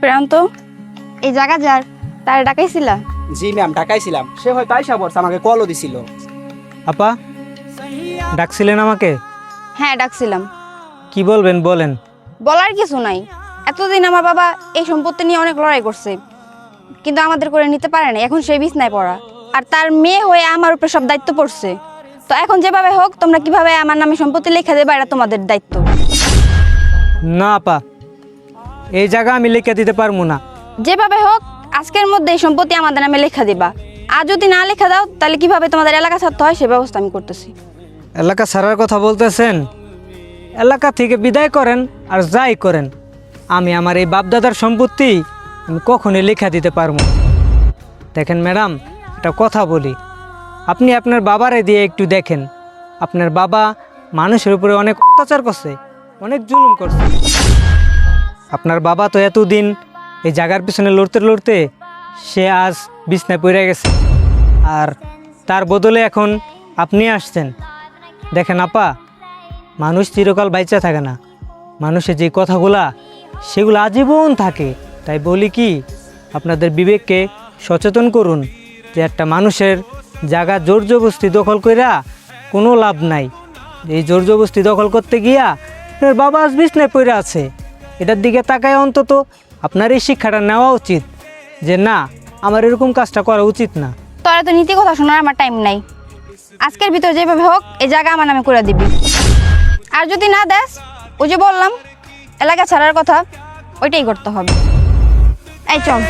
প্রান্ত এই জায়গা যার তার ডাকাইছিলা? জি ম্যাম, ডাকাইছিলাম। সে হয়তো আইসা পড়ছে, আমাকে কলও দিছিল। আপা, ডাকছিলেন আমাকে? হ্যাঁ ডাকছিলাম। কি বলবেন বলেন। বলার কিছু নাই। এতদিন আমার বাবা এই সম্পত্তি নিয়ে অনেক লড়াই করছে, কিন্তু আমাদের করে নিতে পারে না। এখন সেই বিছনায় পড়া, আর তার মেয়ে হয়ে আমার উপরে সব দায়িত্ব পড়ছে। তো এখন যেভাবে হোক তোমরা কিভাবে আমার নামে সম্পত্তি লেখা দেবে, এটা তোমাদের দায়িত্ব। না আপা, এই জায়গা আমি লিখে দিতে পারবো না। যেভাবে হোক আজকের মধ্যে এই সম্পত্তি আমাদের নামে লেখা দিবা। আর যদি না লেখা দাও তাহলে কিভাবে তোমাদের এলাকা ছাড়তে হয় সে ব্যবস্থা আমি করতেছি। এলাকা ছাড়ার কথা বলতেছেন? এলাকা থেকে বিদায় করেন আর যাই করেন, আমি আমার এই বাপদাদার সম্পত্তি আমি কখনোই লেখা দিতে পারবো না। দেখেন ম্যাডাম, একটা কথা বলি, আপনি আপনার বাবারে দিয়ে একটু দেখেন। আপনার বাবা মানুষের উপরে অনেক অত্যাচার করছে, অনেক জুলুম করছে। আপনার বাবা তো এতদিন এই জায়গার পিছনে লড়তে লড়তে সে আজ বিছনায় পড়ে গেছে, আর তার বদলে এখন আপনি আসছেন। দেখেন আপা, মানুষ চিরকাল বাইচা থাকে না, মানুষের যে কথাগুলা সেগুলো আজীবন থাকে। তাই বলি কি, আপনাদের বিবেককে সচেতন করুন যে একটা মানুষের জায়গা জোর জবরদস্তি দখল কইরা কোনো লাভ নাই। এই জোর জবরদস্তি দখল করতে গিয়া আপনার বাবা আজ বিছনায় পড়ে আছে। এটার দিকে তাকায় অন্তত আপনার এই শিক্ষাটা নেওয়া উচিত যে না, আমার এরকম কাজটা করা উচিত না। তোরা তো নীতি কথা শোনার আমার টাইম নাই। আজকের ভিতর যেভাবে হোক এই জায়গা আমার নামে করে দিবি। আর যদি না দেস, ওই যে বললাম এলাকা ছাড়ার কথা, ওইটাই করতে হবে। এই চল।